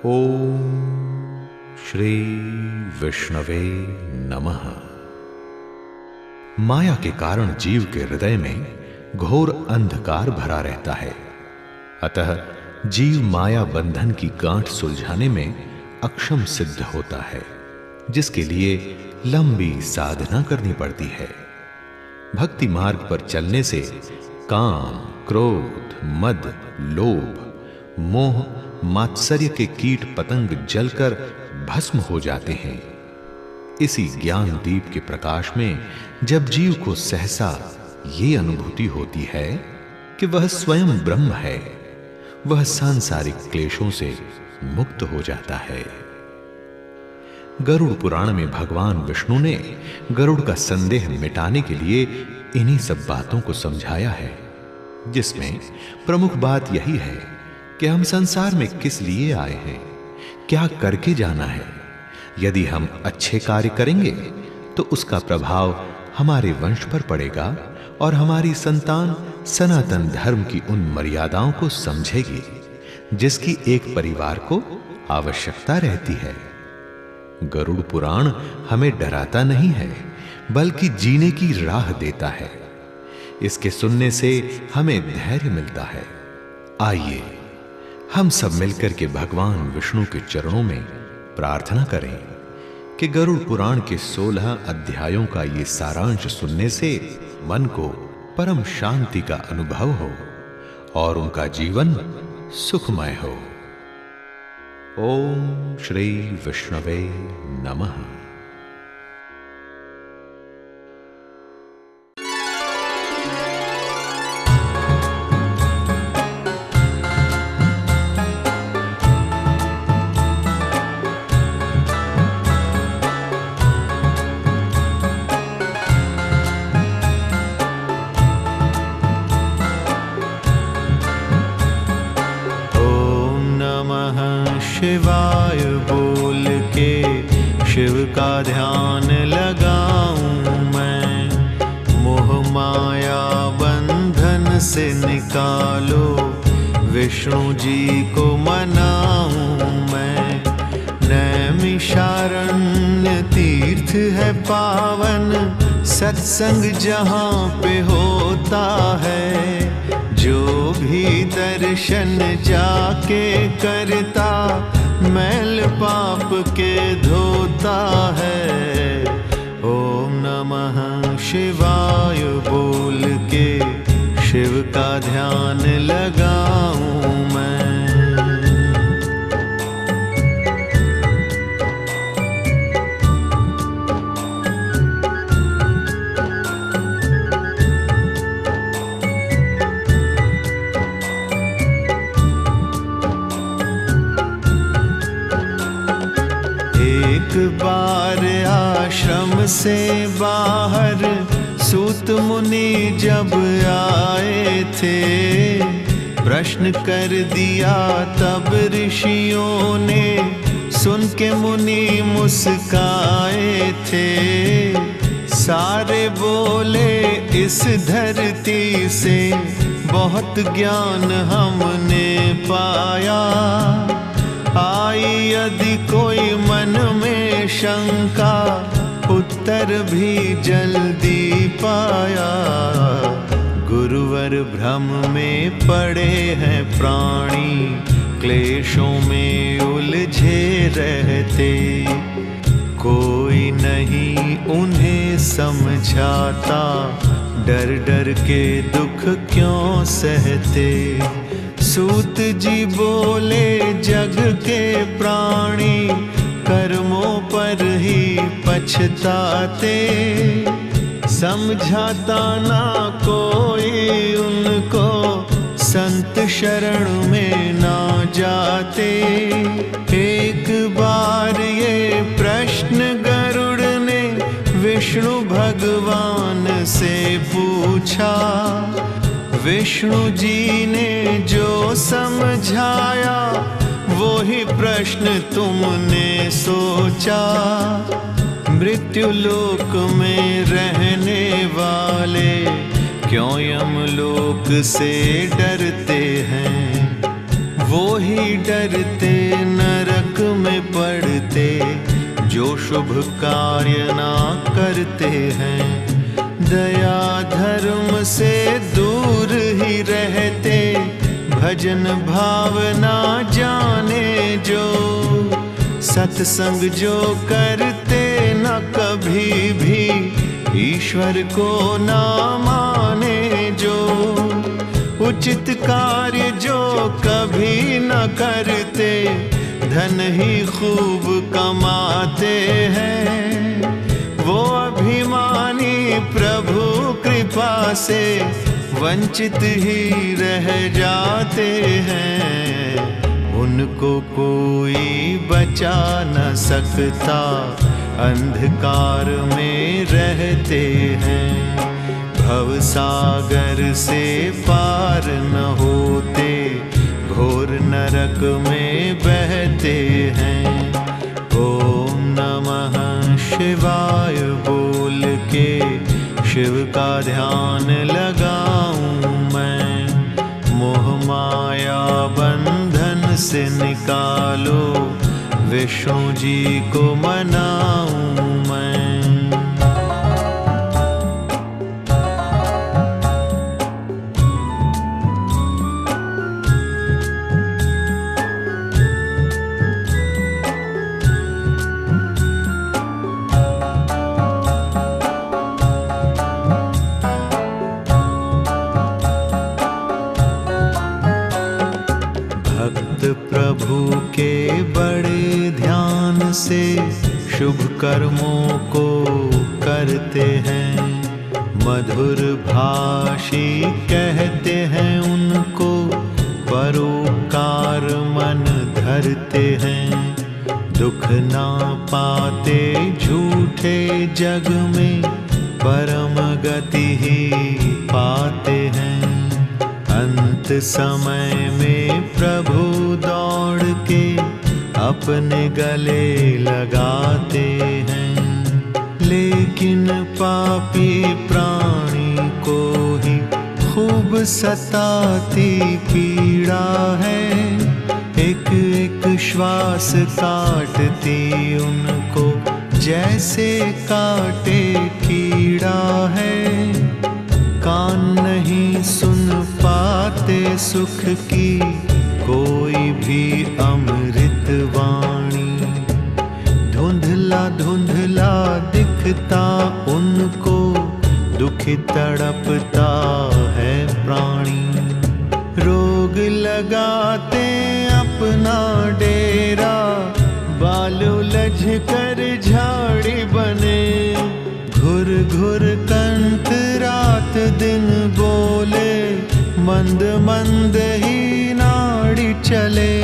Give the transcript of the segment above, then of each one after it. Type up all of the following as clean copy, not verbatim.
ओम श्री विष्णवे नमः। माया के कारण जीव के हृदय में घोर अंधकार भरा रहता है। अतः जीव माया बंधन की गांठ सुलझाने में अक्षम सिद्ध होता है, जिसके लिए लंबी साधना करनी पड़ती है। भक्ति मार्ग पर चलने से काम, क्रोध, मद, लोभ, मोह, मात्सर्य के कीट पतंग जलकर भस्म हो जाते हैं। इसी ज्ञान दीप के प्रकाश में जब जीव को सहसा ये अनुभूति होती है कि वह स्वयं ब्रह्म है, वह सांसारिक क्लेशों से मुक्त हो जाता है। गरुड़ पुराण में भगवान विष्णु ने गरुड़ का संदेह मिटाने के लिए इन्हीं सब बातों को समझाया है, जिसमें प्रमुख बात यही है कि हम संसार में किस लिए आए हैं, क्या करके जाना है। यदि हम अच्छे कार्य करेंगे तो उसका प्रभाव हमारे वंश पर पड़ेगा और हमारी संतान सनातन धर्म की उन मर्यादाओं को समझेगी जिसकी एक परिवार को आवश्यकता रहती है। गरुड़ पुराण हमें डराता नहीं है, बल्कि जीने की राह देता है। इसके सुनने से हमें धैर्य मिलता है। आइए हम सब मिलकर के भगवान विष्णु के चरणों में प्रार्थना करें कि गरुड़ पुराण के 16 अध्यायों का ये सारांश सुनने से मन को परम शांति का अनुभव हो और उनका जीवन सुखमय हो। ओम श्री विष्णवे नमः। शिवाय बोल के शिव का ध्यान लगाऊं मैं, मोह माया बंधन से निकालो विष्णु जी को मनाऊं मैं। नैमिषारण्य तीर्थ है पावन, सत्संग जहाँ पे होता है। जो भी दर्शन जाके करता, मैल पाप के धोता है। ओम नमः शिवाय बोल के शिव का ध्यान लगाऊं मैं। एक बार आश्रम से बाहर सूत मुनि जब आए थे, प्रश्न कर दिया तब ऋषियों ने, सुन के मुनि मुस्काए थे। सारे बोले इस धरती से बहुत ज्ञान हमने पाया। आई यदि कोई मन में शंका, उत्तर भी जल्दी पाया। गुरुवर भ्रम में पड़े हैं प्राणी, क्लेशों में उलझे रहते। कोई नहीं उन्हें समझाता, डर डर के दुख क्यों सहते। सूत जी बोले जग के प्राणी, कर्मों पर ही पछताते। समझाता ना कोई उनको, संत शरण में ना जाते। एक बार ये प्रश्न गरुड़ ने विष्णु भगवान से पूछा। विष्णु जी ने जो समझाया, वो ही प्रश्न तुमने सोचा। मृत्यु लोक में रहने वाले क्यों यमलोक से डरते हैं, वो ही डरते नरक जो शुभ कार्य ना करते हैं, दया धर्म से दूर ही रहते, भजन भावना जाने जो, सत्संग जो करते न कभी भी, ईश्वर को ना माने जो, उचित कार्य जो कभी न करते, धन ही खूब कमाते हैं, वो अभिमानी प्रभु कृपा से वंचित ही रह जाते हैं। उनको कोई बचा न सकता, अंधकार में रहते हैं, भवसागर से पार न होते, घोर नरक में बहते हैं। ओम नमः शिवाय बोल के शिव का ध्यान लगाऊं मैं, मोह माया बंधन से निकालो, विष्णु जी को मनाऊं मैं। प्रभु के बड़े ध्यान से शुभ कर्मों को करते हैं, मधुर भाषी कहते हैं उनको, परोपकार मन धरते हैं, दुख ना पाते झूठे जग में, परम गति ही पाते हैं। अंत समय में प्रभु दौड़ के अपने गले लगाते हैं, लेकिन पापी प्राणी को ही खूब सताती पीड़ा है, एक एक श्वास काटती उनको, जैसे काटे कीड़ा है। कान नहीं सुन पाते सुख की कोई भी अमृत वाणी, धुंधला धुंधला दिखता उनको, दुखी तड़पता है प्राणी। रोग लगाते अपना डेरा, बाल उलझ कर झाड़ी बने, घुर घुर कंठ रात दिन बोले, मंद मंद ही नाड़ी चले,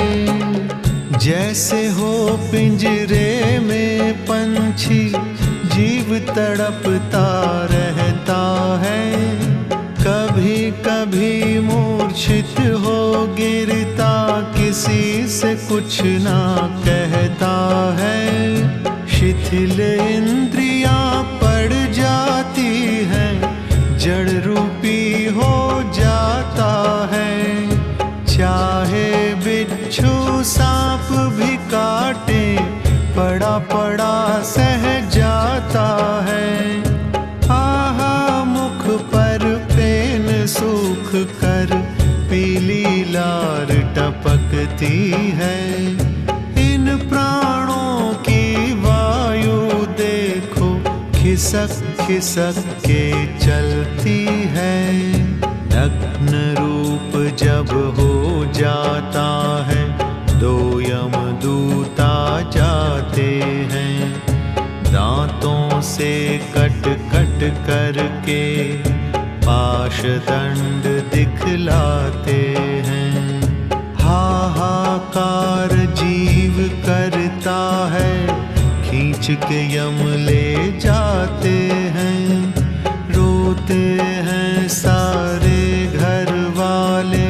जैसे हो पिंजरे में पंछी, जीव तड़पता रहता है, कभी कभी मूर्छित हो गिरता, किसी से कुछ ना कहता है, शिथिल इंद्रियां पड़ जाती हैं, जड़ रूपी हो जाता है, चाहे बिच्छू सांप भी काटे, पड़ा पड़ा सह जाता है। आहा मुख पर पेन सूख कर पीली लार टपकती है, इन प्राणों की वायु देखो खिसक खिसक के चलती है, नग्न रूप जब हो जाता है, दो यमदूत आ जाते हैं, दांतों से कट कट करके पाश दंड दिखलाते हैं, हाहाकार जीव करता है, खींच के यम ले जाते हैं, रोते हैं सारे घर वाले,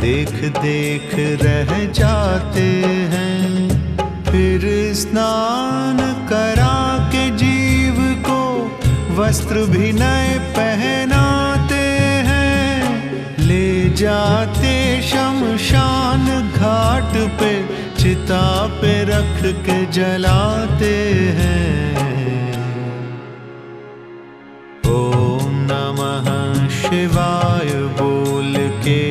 देख देख रह जाते हैं, फिर स्नान करा के जीव को वस्त्र भी नए पहनाते हैं, ले जाते शमशान घाट पे, चिता पे पे रख के जलाते हैं। ओम नमः शिवाय बोल के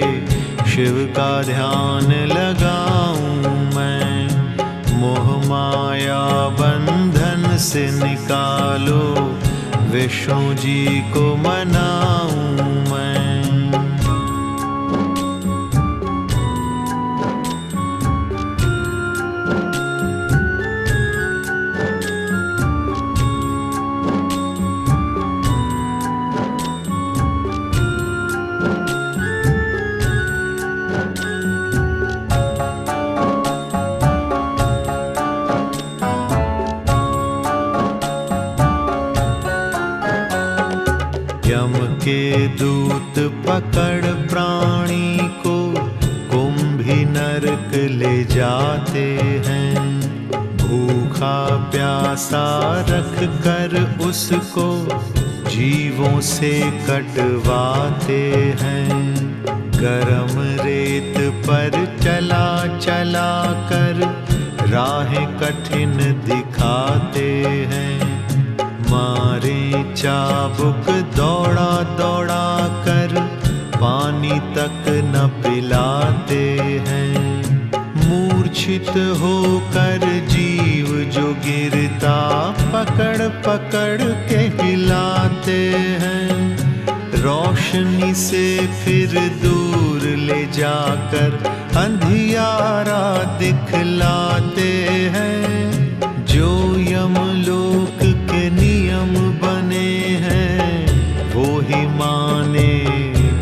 शिव का ध्यान लगाऊं मैं। मोह माया बंधन से निकालो, विष्णु जी को मनाऊं मैं। यम के दूत पकड़ प्राणी को कुंभी नरक ले जाते हैं। भूखा प्यासा रख कर उसको जीवों से कटवाते हैं। गरम रेत पर चला चला कर राहें कठिन दिखाते हैं। मारे चाबुक दौड़ा दौड़ा कर पानी तक न पिलाते हैं। मूर्छित होकर जीव जो गिरता पकड़ पकड़ के हिलाते हैं। रोशनी से फिर दूर ले जाकर अंधियारा दिखलाते हैं। जो यमलोक के नियम बने हैं वो ही माने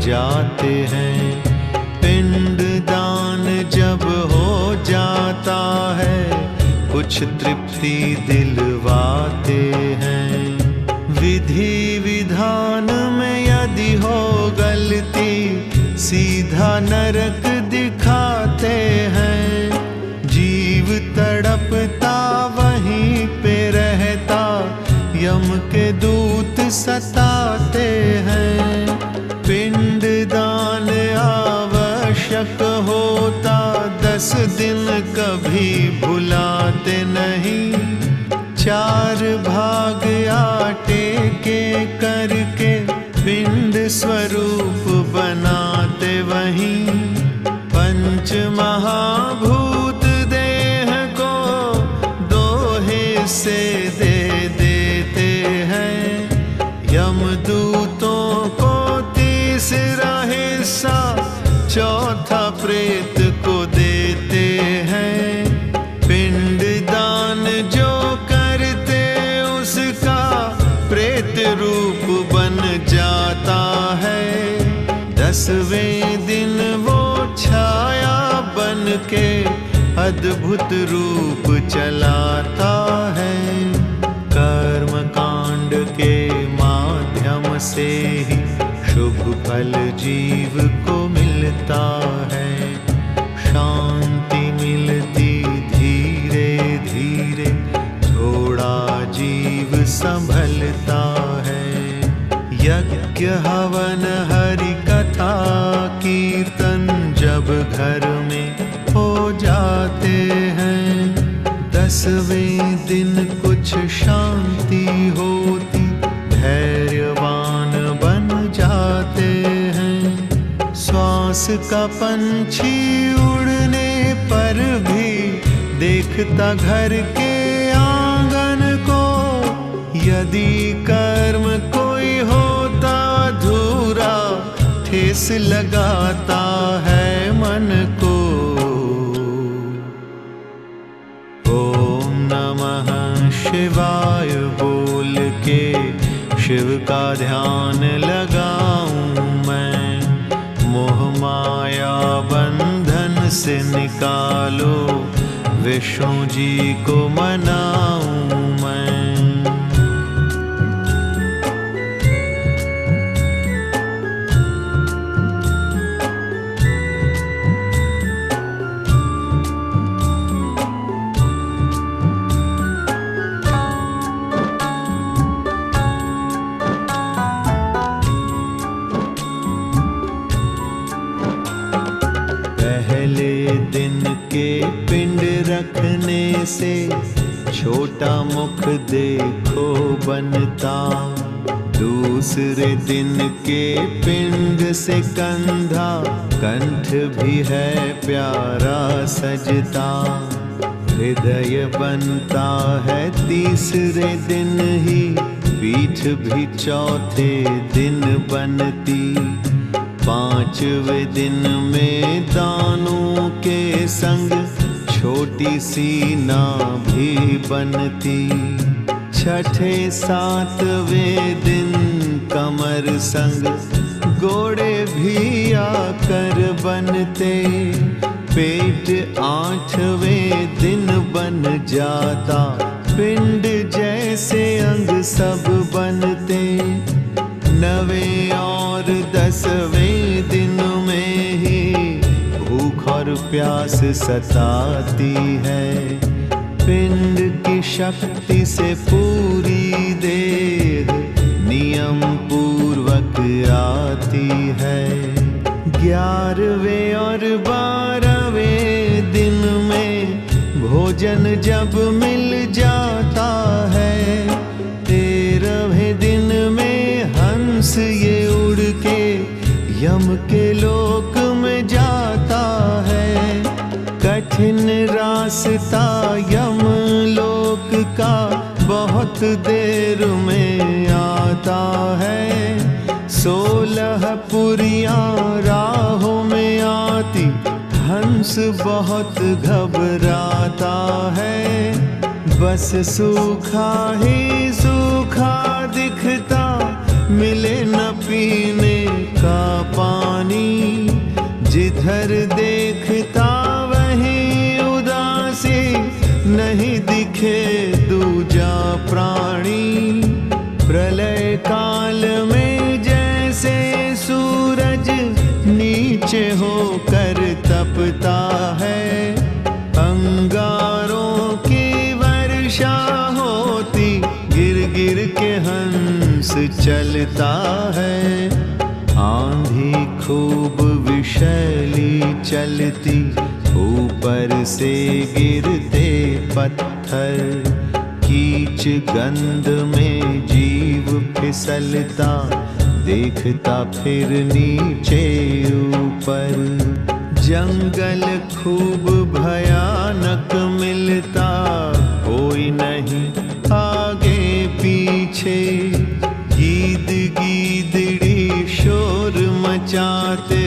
जाते हैं। पिंड दान जब हो जाता है कुछ तृप्ति दिलवाते हैं। विधि विधान में यदि हो गलती सीधा नरक दिखाते हैं। जीव तड़पता वहीं पे रहता यम के दूत सताते हैं। पिंड दान आवश्यक होता 10 दिन कभी भुलाते नहीं। 4 भाग आटे के करके पिंड स्वरूप बनाते वहीं। पंच महाभूत देह को 2 हिस्से दे देते हैं। यमदूतों को तीसरा हिस्सा चौथा प्रेत को देते हैं। पिंड दान जो करते उसका प्रेत रूप बन जाता है। 10वें दिन वो छाया बन के अद्भुत रूप चलाता है। कर्म कांड के माध्यम से ही शुभ फल जीव को मिलता है। शांति मिलती धीरे धीरे, थोड़ा जीव संभलता है। यज्ञ हवन हरि कथा कीर्तन जब घर में हो जाते हैं। 10वें दिन कुछ शांति होती, धैर्यवान बन जाते हैं। श्वास का पंछी उड़ने पर भी देखता घर के आंगन को। यदि कर्म कोई होता अधूरा ठेस लगाता है मन को। ओम नमः शिवाय बोल के शिव का ध्यान लगाऊं मैं। मोह माया बंधन से निकालो, विष्णु जी को मनाऊं मैं। पहले दिन के पिंड रखने से छोटा मुख देखो बनता, दूसरे दिन के पिंड से कंधा कंठ भी है प्यारा सजता। हृदय बनता है तीसरे दिन ही, पीठ भी चौथे दिन बनती। पांचवें दिन में दानों के संग छोटी सी नाभि बनती। छठे सातवें दिन कमर संग गोड़े भी आकर बनते। पेट आठवें दिन बन जाता, पिंड जैसे अंग सब बनते। नवें और 10वें दिन में ही भूख और प्यास सताती है। पिंड की शक्ति से पूरी देह नियम पूर्वक आती है। 11वें और 12वें दिन में भोजन जब मिल जाता है। 13वें दिन में हंस ये उड़ के यम के लोक में जाता है। कठिन रास्ता यम लोक का बहुत देर में आता है। 16 पुरियां राहों में आती, हंस बहुत घबराता है। बस सूखा ही सूखा दिखता, मिले न पीने का पानी। जिधर देखता वहीं उदासी, नहीं दिखे दूजा प्राणी। प्रलय काल में जैसे सूरज नीचे होकर तपता है, अंगारों की वर्षा होती, गिर गिर के हंस चलता है। आंधी खूब विषैली चलती, ऊपर से गिरते पत्थर। कीच गंध में जीव फिसलता, देखता फिर नीचे ऊपर। जंगल खूब भयानक मिलता, कोई नहीं आगे पीछे। गीद गीदड़ी शोर मचाते,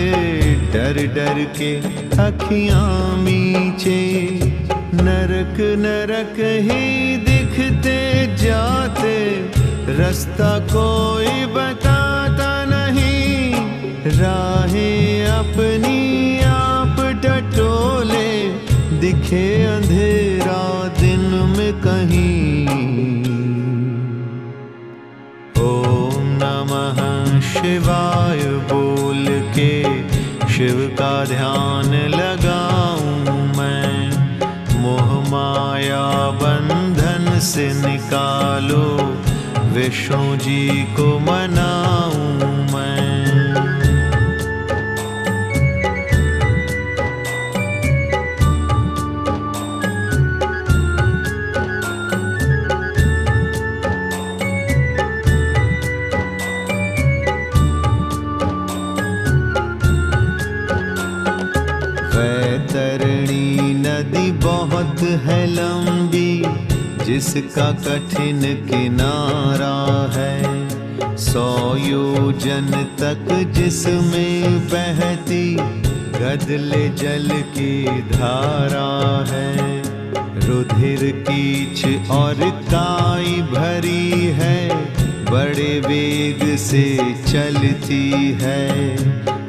डर डर के अखियां मीचे। नरक नरक ही दिखते जाते, रास्ता कोई बताता नहीं। राहें अपनी आप टटोले, दिखे अंधेरा दिन में कहीं। ओम नमः शिवाय बोल के शिव का ध्यान लगाऊं मैं। मोह माया बंधन से निकालो, विष्णु जी को मनाऊं मैं। वैतरणी नदी बहुत है लंबी, जिसका कठिन किनारा है। 100 योजन तक जिसमें बहती, गदले जल की धारा है। रुधिर कीच और काई भरी है, बड़े वेग से चलती है।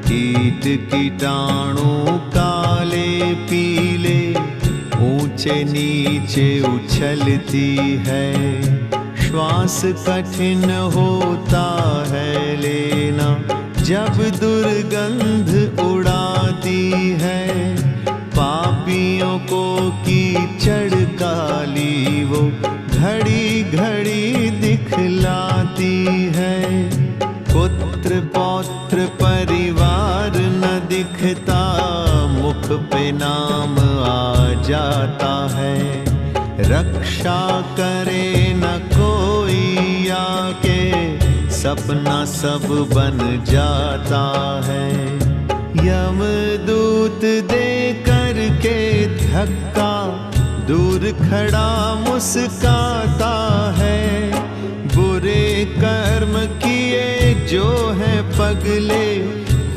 कीट कीटाणु काले पीले, ऊंचे नीचे उछलती है। श्वास कठिन होता है लेना, जब दुर्गंध उड़ाती है। पापियों को कीचड़ काली वो घड़ी घड़ी दिखलाती है। पुत्र पौत्र परिवार न दिखता, मुख पे नाम आ जाता है। रक्षा करे न कोई आके, सपना सब बन जाता है। यमदूत दे करके धक्का, दूर खड़ा मुस्काता है। बुरे कर्म किए जो है पगले,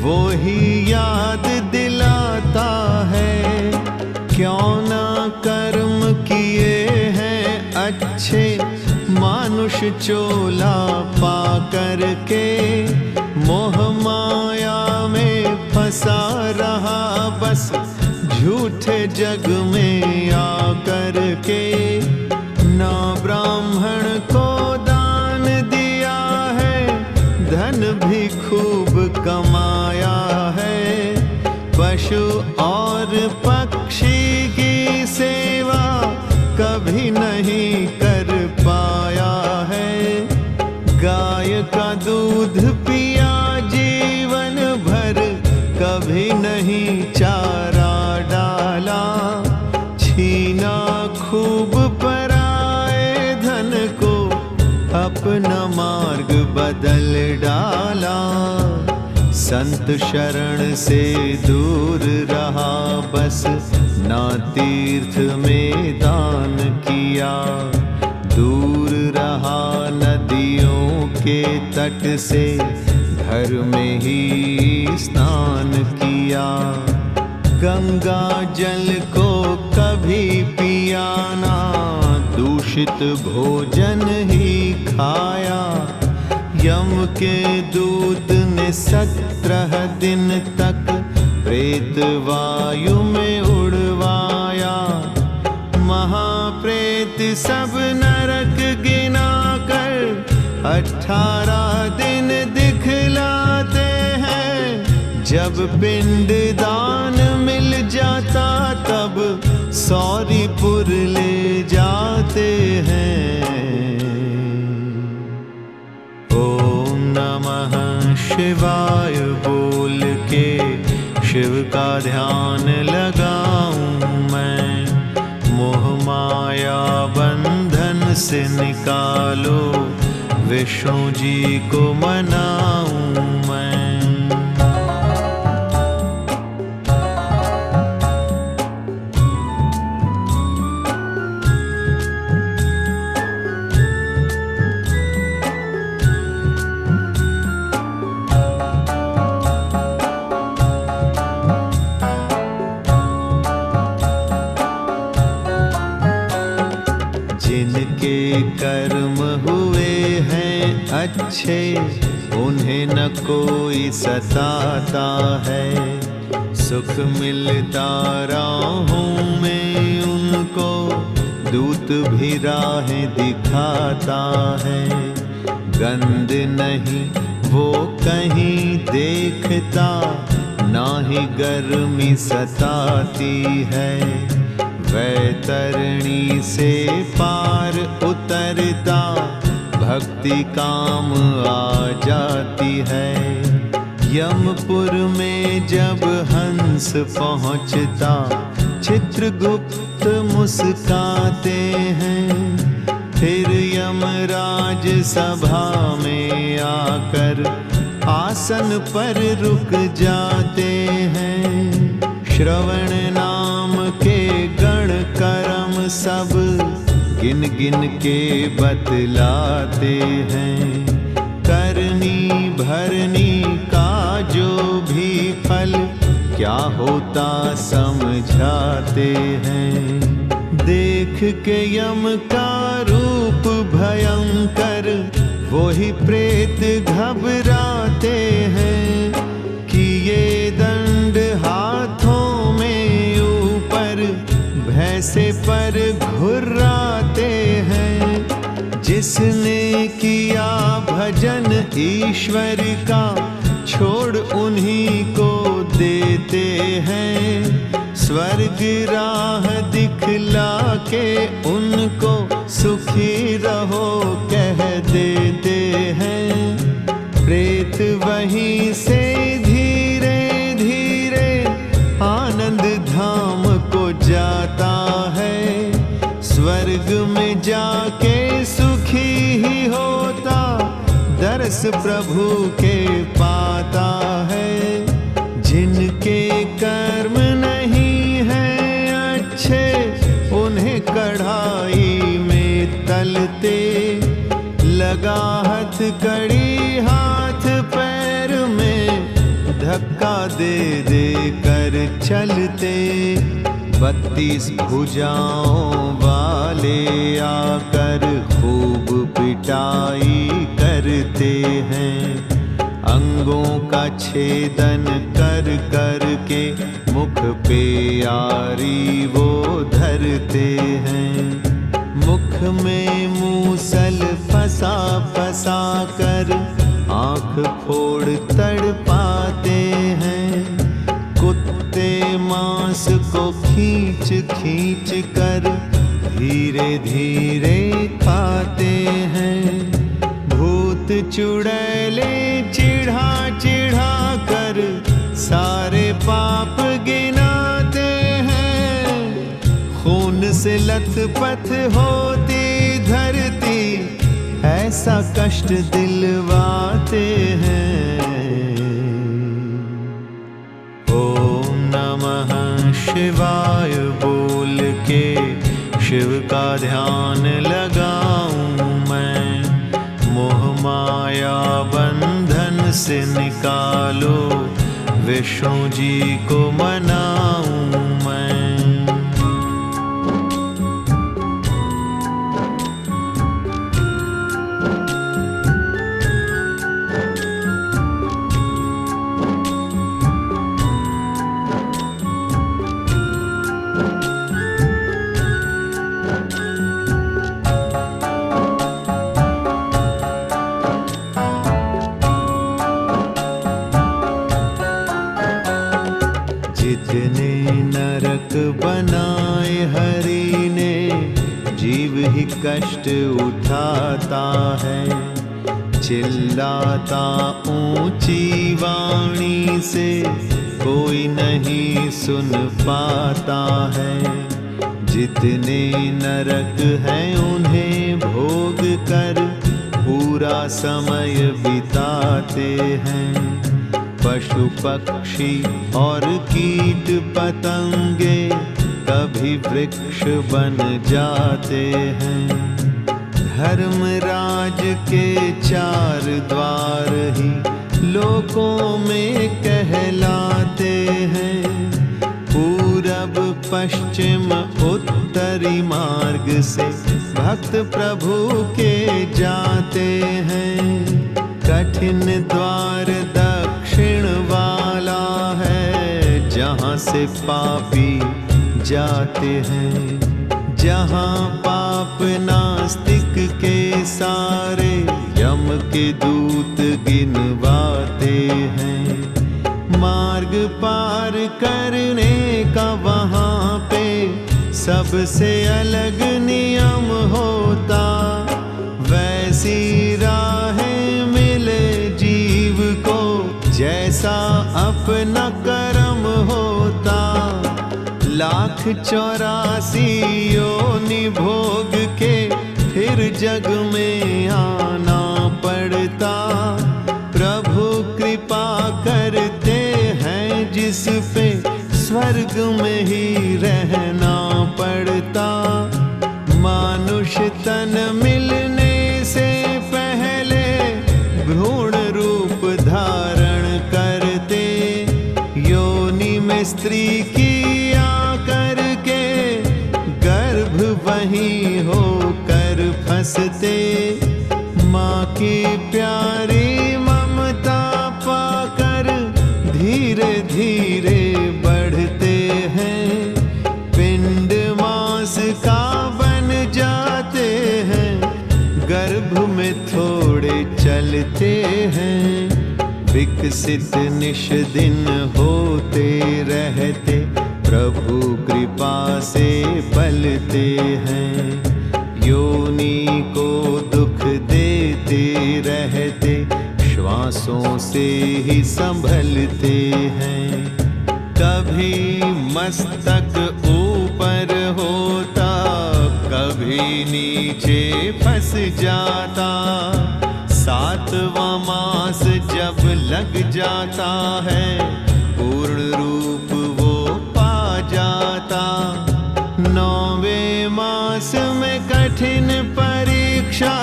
वो ही याद दिलाता है। क्यों ना कर्म किए हैं अच्छे, मानुष चोला पा करके। मोह माया में फंसा रहा बस, झूठे जग में आ करके। ना ब्राह्मण को दान दिया है, धन भी खूब कमाया है। पशु और पक्षी की सेवा कभी नहीं कर पाया है। गाय का दूध पिया जीवन भर, कभी नहीं चारा डाला। छीना खूब पराए धन को, अपना मार्ग बदल डाला। संत शरण से दूर रहा बस, ना तीर्थ में दान किया। दूर रहा नदियों के तट से, घर में ही स्नान किया। गंगा जल को कभी पिया ना, दूषित भोजन ही खाया। यम के दूत ने 17 दिन तक प्रेत वायु में उड़वाया। महाप्रेत सब नरक गिना कर 18 दिन दिखलाते हैं। जब पिंड दान मिल जाता, तब सौरीपुर ले जाते हैं। ओम नमः शिवाय बोल के शिव का ध्यान लगाऊं मैं। मोह माया बंधन से निकालो, विष्णु जी को मनाऊं मैं। जिनके कर्म हुए हैं अच्छे, उन्हें न कोई सताता है। सुख मिलता राहों में उनको, दूत भी राहें दिखाता है। गंध नहीं वो कहीं देखता, ना ही गर्मी सताती है। वैतरणी से पार उतरता, भक्ति काम आ जाती है। यमपुर में जब हंस पहुँचता, चित्रगुप्त मुस्काते हैं। फिर यमराज सभा में आकर आसन पर रुक जाते हैं। श्रवण नाम के गण कर्म सब गिन गिन के बतलाते हैं। करनी भरनी का जो भी फल क्या होता समझाते हैं। देख के यम का रूप भयंकर, वो ही प्रेत घबराते हैं। कि ये दंड हाथों में ऊपर, भैंसे पर घुर्राते हैं। जिसने किया भजन ईश्वर का, छोड़ उन्हीं को देते हैं। स्वर्ग राह दिखला के उनको, सुखी रहो कह देते हैं। प्रेत वहीं से धीरे धीरे आनंद रस प्रभु के पाता है। जिनके कर्म नहीं है अच्छे, उन्हें कढ़ाई में तलते, लगा हथकड़ी हाथ पैर में, धक्का दे दे कर चलते। 32 भुजाओं वाले आकर खूब पिटाई करते हैं। अंगों का छेदन कर कर के मुख पे आरी वो धरते हैं। मुख में मूसल फंसा फंसा कर आँख फोड़ तड़पाते हैं। कुत्ते मांस को खींच खींच कर धीरे धीरे खाते हैं। भूत चुड़ैले चिढ़ा चिढ़ा कर सारे पाप गिनाते हैं। खून से लथपथ होती धरती, ऐसा कष्ट दिलवाते हैं। ओम नमः शिवाय बोल के शिव का ध्यान लगाऊं मैं। मोह माया बंधन से निकालो, विष्णु जी को मनाऊं मैं। जितने नरक बनाए हरि ने, जीव ही कष्ट उठाता है। चिल्लाता ऊंची वाणी से, कोई नहीं सुन पाता है। जितने नरक हैं उन्हें भोग कर पूरा समय बिताते हैं। पशु पक्षी और कीट पतंगे कभी वृक्ष बन जाते हैं। धर्मराज के 4 द्वार ही लोकों में कहलाते हैं। पूरब पश्चिम उत्तरी मार्ग से भक्त प्रभु के जाते हैं। कठिन द्वार दक्षिण वाला है, जहाँ से पापी जाते हैं। जहाँ पाप नास्तिक के सारे यम के दूत गिनवाते हैं। मार्ग पार करने का वहाँ पे सबसे अलग नियम होता। वैसी राहें मिले जीव को, जैसा अपना कर्म होता। 1,84 योनि भोग के फिर जग में आना पड़ता। प्रभु कृपा करते हैं जिस पे, स्वर्ग में ही रहना पड़ता। मानुष तन मिलने से पहले भ्रूण रूप धारण करते। योनि में स्त्री की आकर के गर्भ वहीं होकर फंसते। माँ की प्यारी ममता पाकर धीरे धीरे बढ़ते हैं। पिंड मांस का बन जाते हैं, गर्भ में थोड़े चलते हैं। विकसित निश दिन होते रहते, प्रभु कृपा से पलते हैं। योनि को दुख देते रहते, श्वासों से ही संभलते हैं। कभी मस्तक ऊपर होता, कभी नीचे फंस जाता। सातवां मास जब लग जाता है, पूर्ण रूप वो पा जाता। नौवें मास में कठिन परीक्षा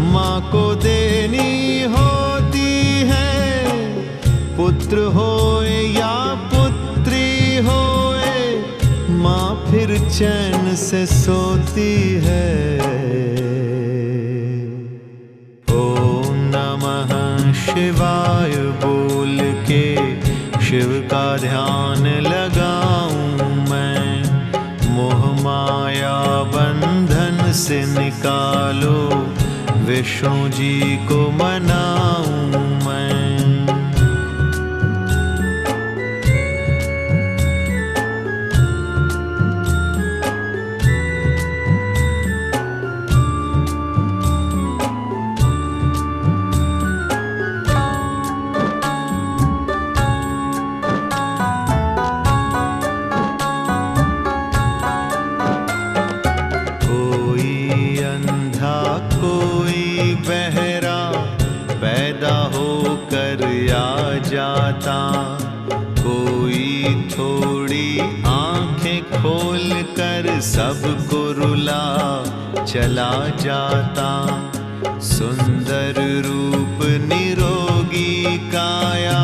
माँ को देनी होती है। पुत्र होए या पुत्री होए, माँ फिर चैन से सोती है। ओम नमः शिवाय बोल के शिव का ध्यान लगाऊं मैं। मोह माया बंधन से निकालो, विष्णु जी को मनाऊं मैं। जाता कोई थोड़ी आंखें खोल कर सबको रुला चला जाता। सुंदर रूप निरोगी काया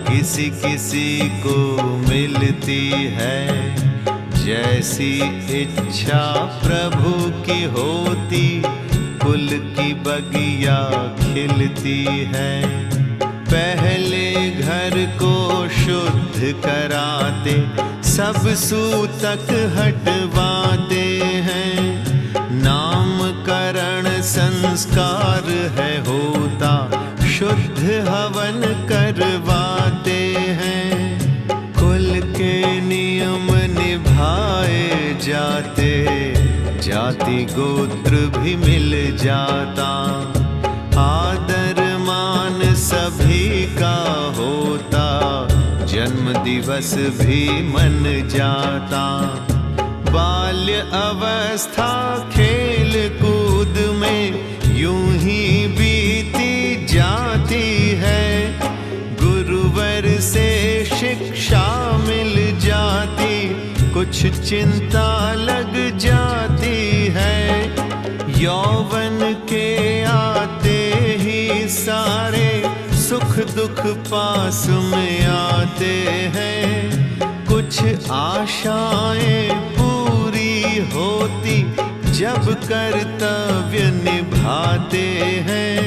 किसी किसी को मिलती है। जैसी इच्छा प्रभु की होती, कुल की बगिया खिलती है। पहले घर को शुद्ध कराते, सब सूतक हटवाते हैं। नामकरण संस्कार है होता, शुद्ध हवन करवाते हैं। कुल के नियम निभाए जाते, जाति गोत्र भी मिल जाता। आदर मान सभी का होता, जन्म दिवस भी मन जाता। बाल्य अवस्था खेल कूद में यूं ही बीती जाती है। गुरुवर से शिक्षा मिल जाती, कुछ चिंता लग जाती है। यौवन के आते ही सारे सुख दुख पास में आते हैं। कुछ आशाएं पूरी होती, जब कर्तव्य निभाते हैं।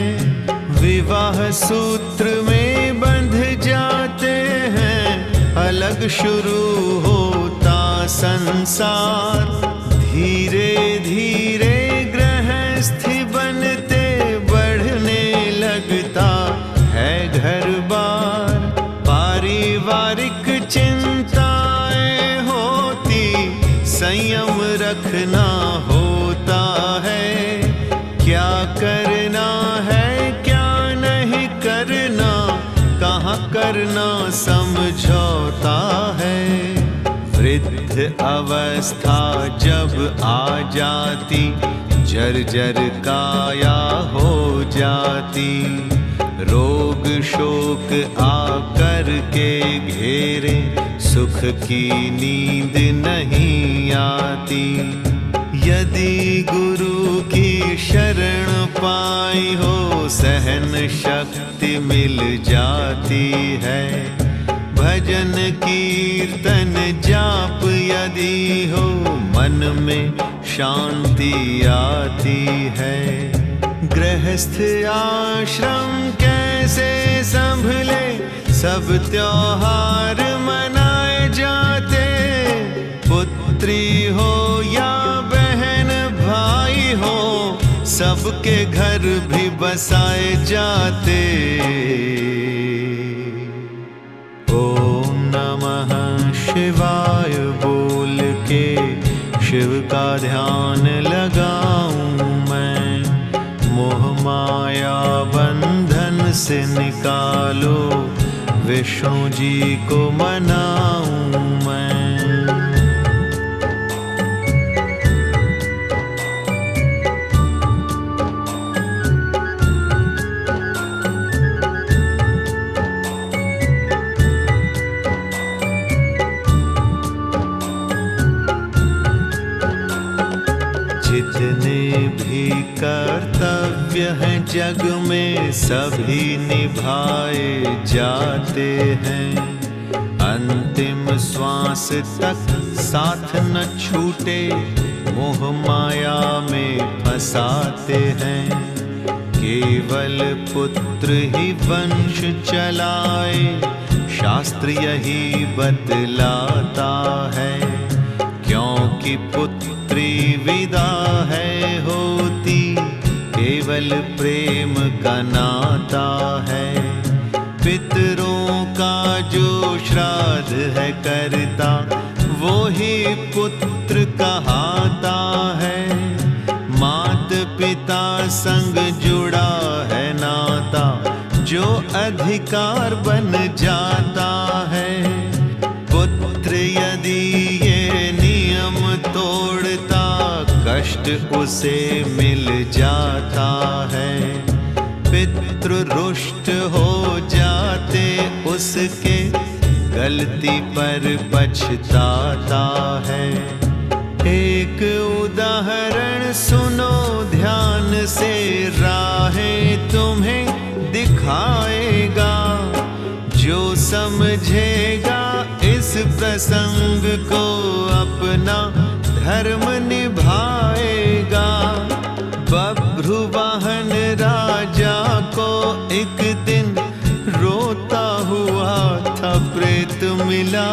विवाह सूत्र में बंध जाते हैं, अलग शुरू होता संसार। धीरे धीरे गृहस्थी बनते बढ़ने लगता है घर बार। पारिवारिक चिंताएं होती, संयम रखना होता है। क्या करना है क्या नहीं करना, कहाँ करना समझौता है। वृद्ध अवस्था जब आ जाती, जर्जर काया हो जाती। रोग शोक आकर के घेरे, सुख की नींद नहीं आती। यदि गुरु की शरण पाई हो, सहन शक्ति मिल जाती है। भजन कीर्तन जाप यदि हो, मन में शांति आती है। गृहस्थ आश्रम कैसे संभले, सब त्योहार मनाए जाते। पुत्री हो या बहन भाई हो, सबके घर भी बसाए जाते। ओम नमः शिवाय बोल के शिव का ध्यान लगाऊं मैं। मोह माया बंधन से निकालो, विष्णु जी को मनाऊं मैं। भी कर्तव्य हैं जग में सभी निभाए जाते हैं। अंतिम श्वास तक साथ न छूटे मोह माया में फंसाते हैं। केवल पुत्र ही वंश चलाए शास्त्र यही बतलाता है। क्योंकि पुत्री विदा है होती केवल प्रेम का नाता है। पितरों का जो श्राद्ध है करता वो ही पुत्र कहाता है। मात पिता संग जुड़ा है नाता जो अधिकार बन जाता है। पुत्र यदि ये नियम तोड़ता कष्ट उसे मिल जाता है। पितृ रुष्ट हो जाते उसके गलती पर पछताता है। एक उदाहरण सुनो ध्यान से राहें तुम्हें दिखाएगा। जो समझेगा इस प्रसंग को अपना धर्म निभाएगा। बभ्रुवाहन राजा को एक दिन रोता हुआ था प्रेत मिला।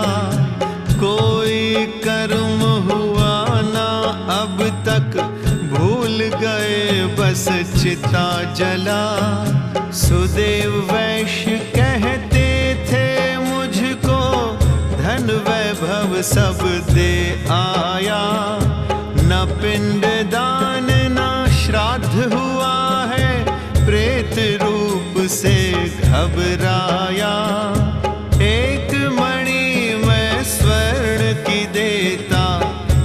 कोई कर्म हुआ ना अब तक भूल गए बस चिता जला। सुदेव वैश्य कहते थे मुझको धन वैभव सब दे आया। न पिंड दान न श्राद्ध हुआ है प्रेत रूप से घबराया। एक मणि मैं स्वर्ण की देता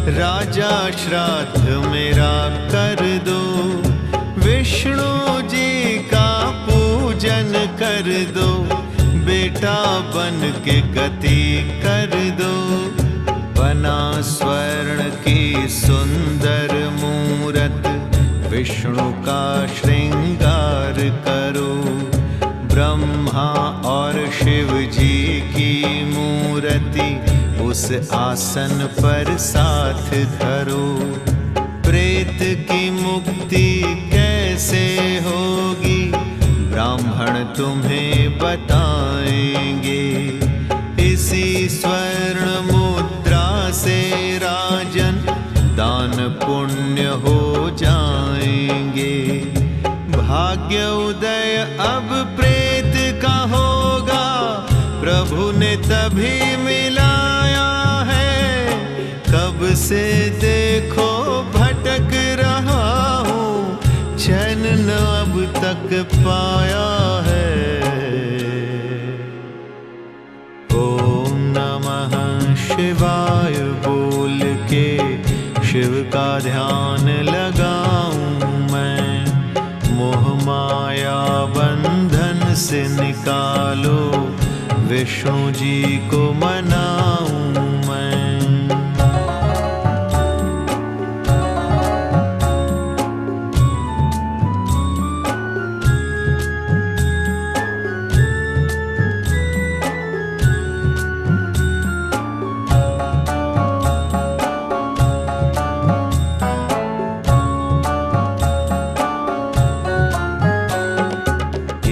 राजा श्राद्ध मेरा कर दो। विष्णु जी का पूजन कर दो बेटा बन के गति कर दो। बना स्वर्ण की सुंदर मूरत विष्णु का श्रृंगार करो। ब्रह्मा और शिव जी की मूर्ति उस आसन पर साथ धरो। प्रेत की मुक्ति कैसे होगी ब्राह्मण तुम्हें बताएंगे। इसी स्वर्ण मुद्रा से राजन दान पुण्य हो जाएंगे। भाग्य उदय अब प्रेत का होगा प्रभु ने तभी मिलाया है। कब से देखो भटक रहा हूँ चैन न अब तक पाया है। ओम नमः शिवाय बोल के शिव का ध्यान लगाऊं मैं। मोह माया बंधन से निकालो विष्णु जी को मनाऊं मैं।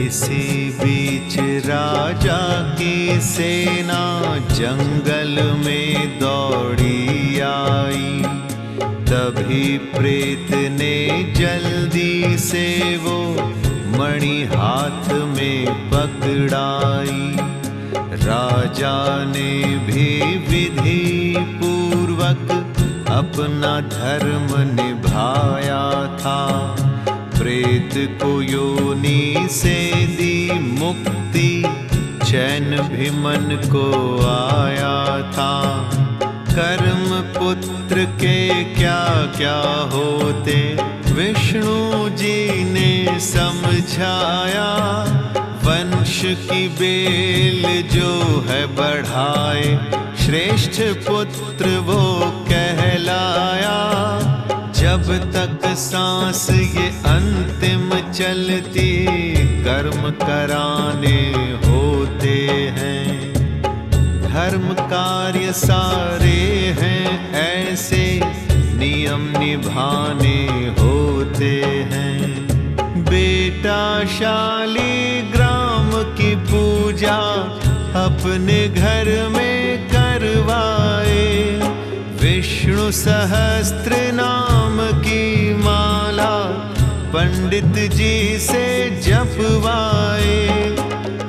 इसी बीच राजा की सेना जंगल में दौड़ी आई। तभी प्रेत ने जल्दी से वो मणि हाथ में पकड़ाई। राजा ने भी विधि पूर्वक अपना धर्म निभाया था। प्रेत को योनि से दी मुक्ति चैन भी मन को आया था। कर्म पुत्र के क्या क्या होते विष्णु जी ने समझाया। वंश की बेल जो है बढ़ाए श्रेष्ठ पुत्र वो कहलाया। जब जब तक सांस ये अंतिम चलती, कर्म कराने होते हैं। धर्म कार्य सारे हैं ऐसे, नियम निभाने होते हैं। बेटा शालिग्राम की पूजा अपने घर में करवाए, विष्णु सहस्त्र नाम की माला पंडित जी से जपवाए।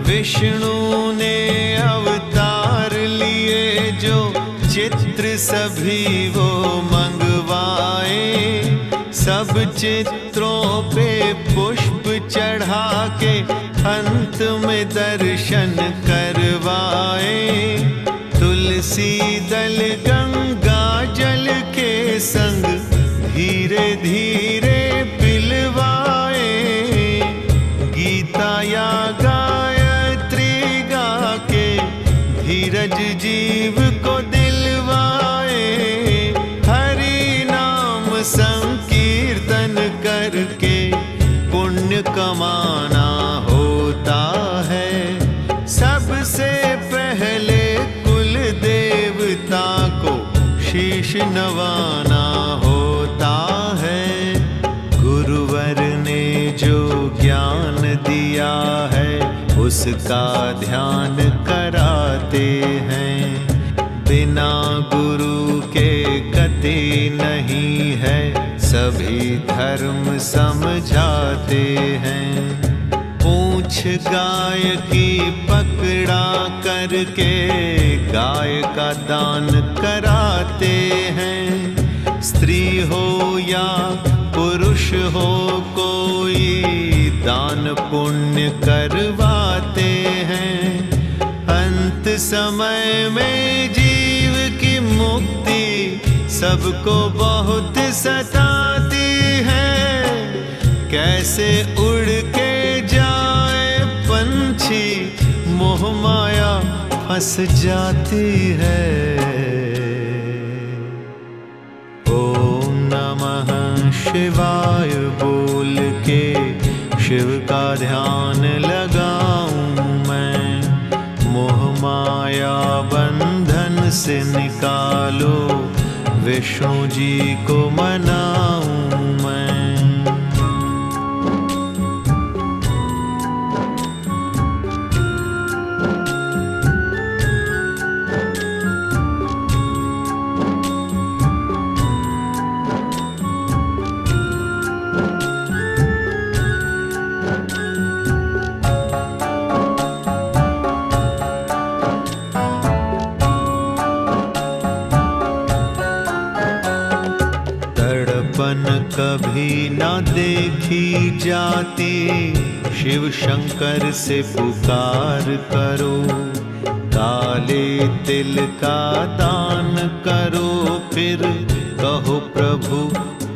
विष्णु ने अवतार लिए जो चित्र सभी वो मंगवाए, सब चित्रों पे पुष्प चढ़ा के अंत में दर्शन करवाए। तुलसी दल गंगा जल के संग धीरे धीरे पिलवाए, गीता या गायत्री गा के धीरज जीव को दिलवाए। हरि नाम संकीर्तन करके पुण्य कमाना होता है। सबसे पहले कुल देवता को शीश नवाना होता है। गुरुवर ने जो ज्ञान दिया है उसका ध्यान कराते हैं। बिना गुरु के गति नहीं है, सभी धर्म समझाते हैं। पूंछ गाय की पकड़ा करके गाय का दान कराते हैं। स्त्री हो या पुरुष हो कोई दान पुण्य करवाते हैं। अंत समय में जीव की मुक्ति सबको बहुत सताती है। कैसे उड़ के जाए पंछी, मोह माया फंस जाती है। ओम नमः शिवाय बोल के शिव का ध्यान लगाऊं मैं। मोह माया बंधन से निकालो, विष्णु जी को मनाऊं मैं। कभी ना देखी जाती, शिव शंकर से पुकार करो। काले तिल का दान करो, फिर कहो प्रभु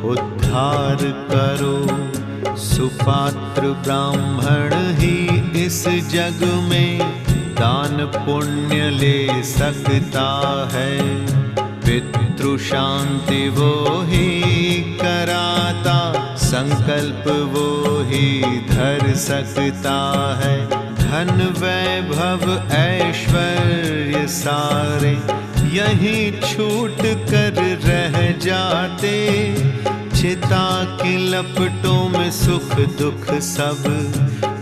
उद्धार करो। सुपात्र ब्राह्मण ही इस जग में दान पुण्य ले सकता है। पितृ शांति वो ही कराता, संकल्प वो ही धर सकता है। धन वैभव ऐश्वर्य सारे यहीं छूट कर रह जाते। चिता की लपटों में सुख दुख सब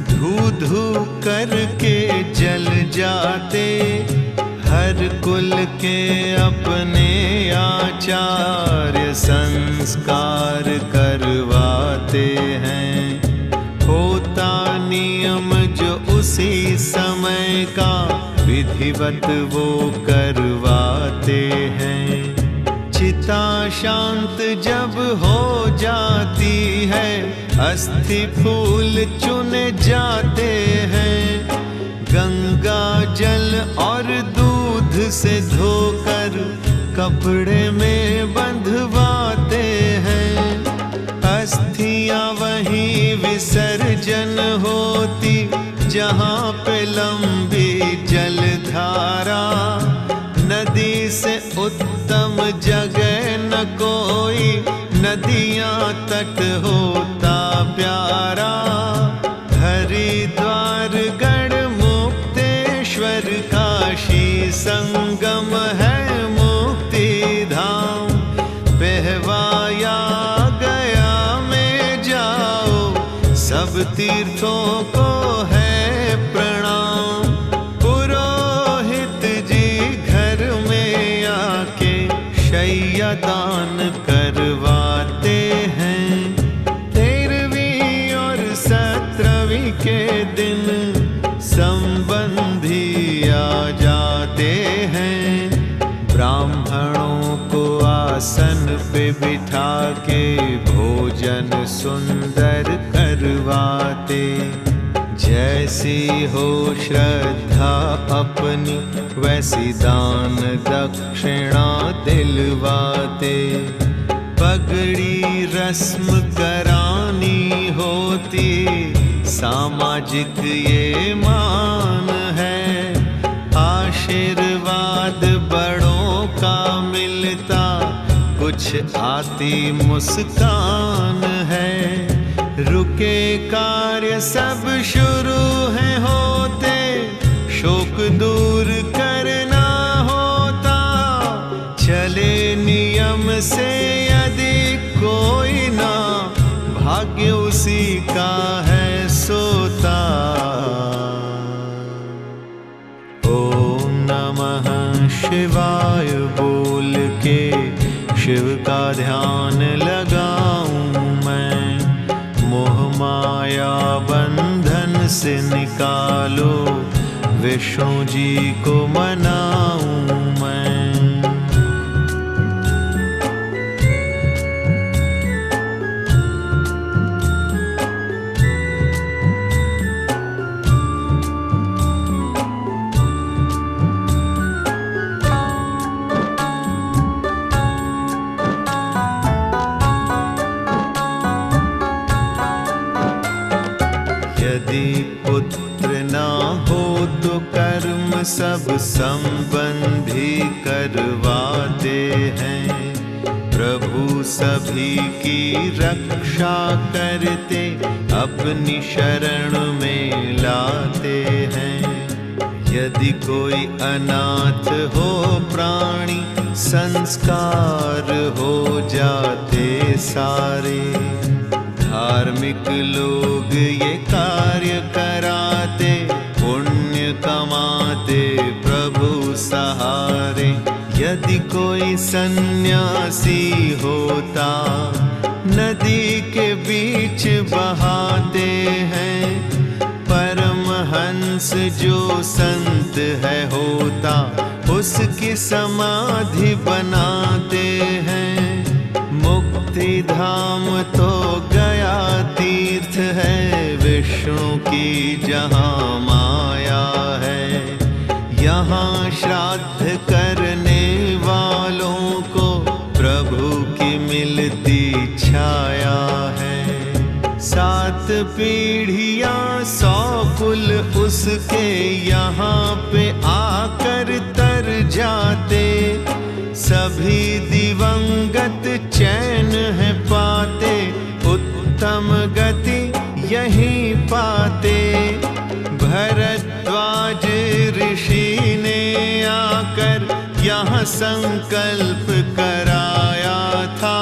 धू धू करके जल जाते। हर कुल के अपने आचार्य संस्कार करवाते हैं। होता नियम जो उसी समय का, विधिवत वो करवाते हैं। चिता शांत जब हो जाती है, अस्थि फूल चुने जाते हैं। गंगा जल और दूध से धोकर कपड़े में बंधवाते हैं। अस्थियां वहीं विसर्जन होती, जहाँ पे लंबी जलधारा। नदी से उत्तम जगह न कोई, नदियां तट होता प्यारा, हरिद्वार गढ़ मुक्तेश्वर काशी संगम है मुक्ति धाम। पहवाया गया में जाओ, सब तीर्थों को है प्रणाम। पुरोहित जी घर में आके शैया दान करवाते हैं। 13वीं और 17वीं के दिन संबंधी आ जाते हैं। ब्राह्मणों को आसन पे बिठा के भोजन सुंदर करवाते। जैसी हो श्रद्धा अपनी वैसी दान दक्षिणा दिलवाते। पगड़ी रस्म करानी होती, सामाजिक ये मान है। आशीर्वाद बड़ों का मिलता, कुछ आती मुस्कान है। रुके कार्य सब शुरू हैं होते, शोक दूर करना होता। चले नियम से यदि कोई ना, भाग्य उसी का है सोता। ओम नमः शिवाय बोल के शिव का ध्यान लगाऊं मैं। मोह माया बंधन से निकालो, विष्णु जी को मनाऊं मैं। यदि पुत्र ना हो तो कर्म सब संबंधी करवाते हैं। प्रभु सभी की रक्षा करते, अपनी शरण में लाते हैं। यदि कोई अनाथ हो प्राणी, संस्कार हो जाते सारे। धार्मिक लोग ये कार्य कराते, पुण्य कमाते प्रभु सहारे। यदि कोई सन्यासी होता, नदी के बीच बहाते हैं। परमहंस जो संत है होता, उसकी समाधि बनाते हैं। मुक्ति धाम तो गया तीर्थ है, विष्णु की जहाँ माया है। यहाँ श्राद्ध करने वालों को प्रभु की मिलती छाया है। 7 पीढ़ियाँ 100 कुल उसके यहाँ पे आकर तर जाते। सभी दिवंगत चैन है पाते, उत्तम गति यहीं पाते। भरद्वाज ऋषि ने आकर यहाँ संकल्प कराया था।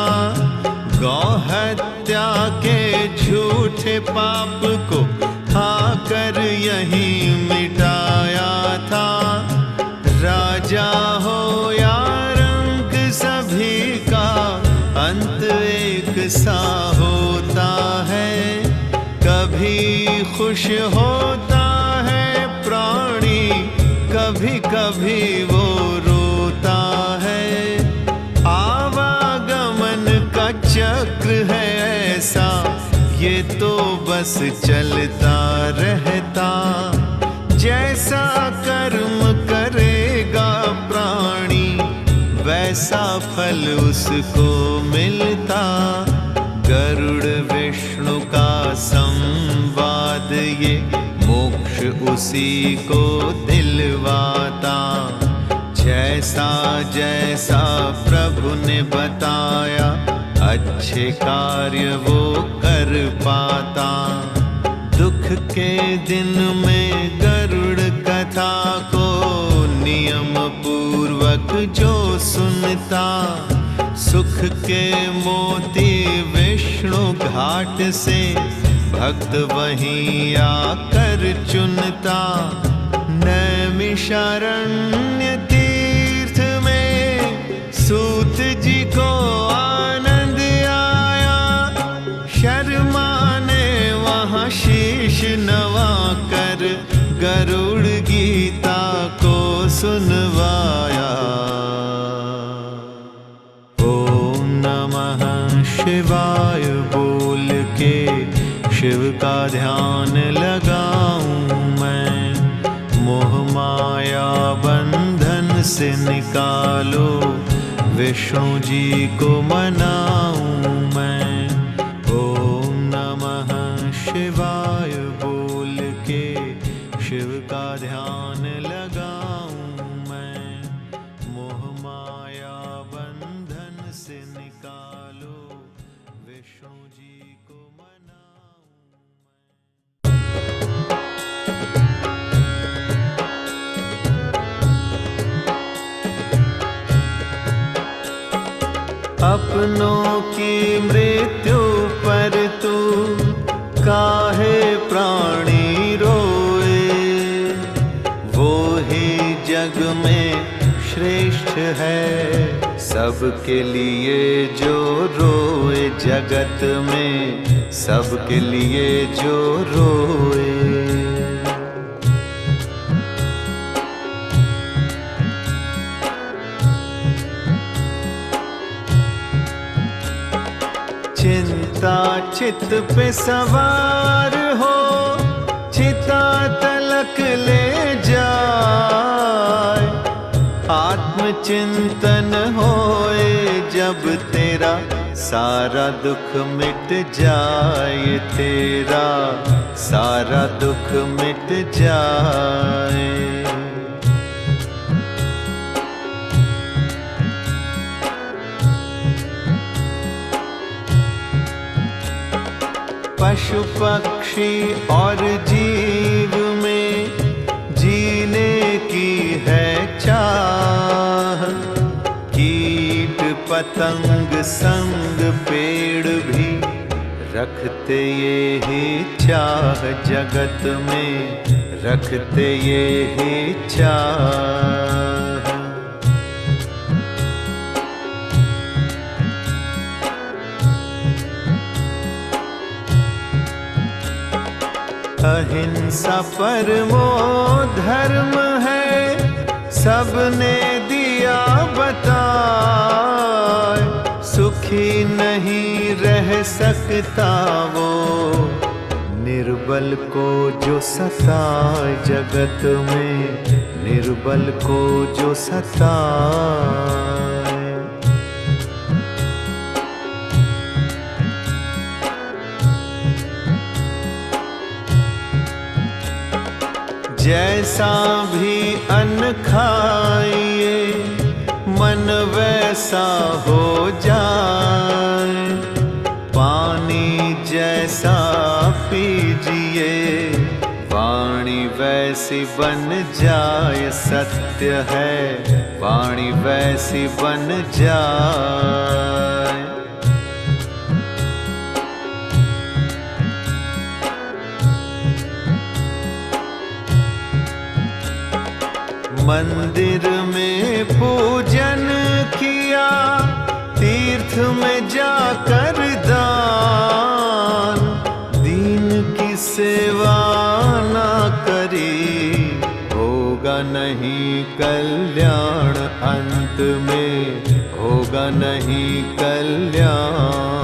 गौहत्या के झूठे पाप को आकर यहीं मिटाया था। राजा हो या रंक सभी का अंत एक सा होता है। कभी खुश होता है प्राणी, कभी कभी वो रोता है। आवागमन का चक्र है ऐसा, ये तो बस चलता रहता। जैसा कर्म करेगा प्राणी, वैसा फल उसको मिलता। गरुड़ विष्णु का संवाद ये मोक्ष उसी को दिलवाता। जैसा जैसा प्रभु ने बताया अच्छे कार्य वो कर पाता। दुख के दिन में गरुड़ कथा को नियम पूर्वक जो सुनता, सुख के मोती विष्णु घाट से भक्त वहीं आकर चुनता। नैमिषारण्य तीर्थ में सूत जी को आनंद आया, शर्मा ने वहाँ शीश नवा कर गरुड़ गीता को सुनवाया। ओम नमः शिवाय बोल के शिव का ध्यान लगाऊं मैं, मोह माया बंधन से निकालो, विष्णु जी को मनाऊं मैं। ओम नमः शिवाय बोल के शिव का ध्यान लगाऊं मैं, मोह माया बंधन से निकालो, विष्णु जी को मनाऊं। अपनों की मृत्यु पर तू काहे प्राणी रोए, वो ही जग में श्रेष्ठ है सबके लिए जो रोए, जगत में सबके लिए जो रोए। चिंता चित पे सवार हो, चिता तलक ले जाए, आत्मचिंतन होए जब तेरा सारा दुख मिट जाए, तेरा सारा दुख मिट जाए। पशु पक्षी और जीव में जीने की है चाह, कीट पतंग संग पेड़ भी रखते ये ही चाह, जगत में रखते ये ही चाह। अहिंसा परमो धर्म है, सबने दिया बताए, सुखी नहीं रह सकता वो निर्बल को जो सताए, जगत में निर्बल को जो सताए। जैसा भी अन्न खाइए मन वैसा हो जाए, पानी जैसा पीजिए वाणी वैसी बन जाए, सत्य है वाणी वैसी बन जाए। मंदिर में पूजन किया, तीर्थ में जाकर दान, दीन की सेवा ना करी, होगा नहीं कल्याण, अंत में होगा नहीं कल्याण।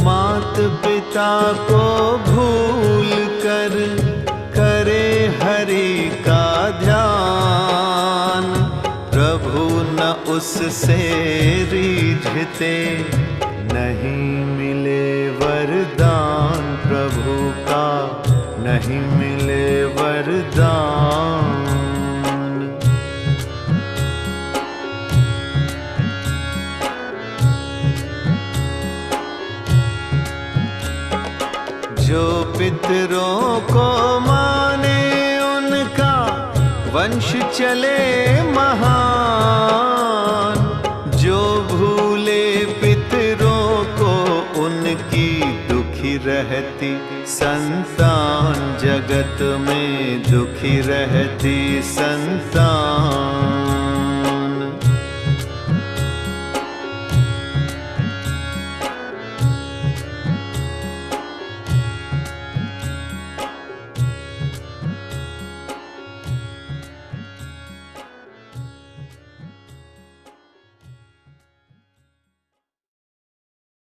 मात पिता को भूल कर करे हरि का ध्यान, प्रभु न उससे रीझते, नहीं मिले वरदान प्रभु का नहीं जो पितरों को माने उनका वंश चले महान। जो भूले पितरों को उनकी दुखी रहती संतान, जगत में दुखी रहती संतान।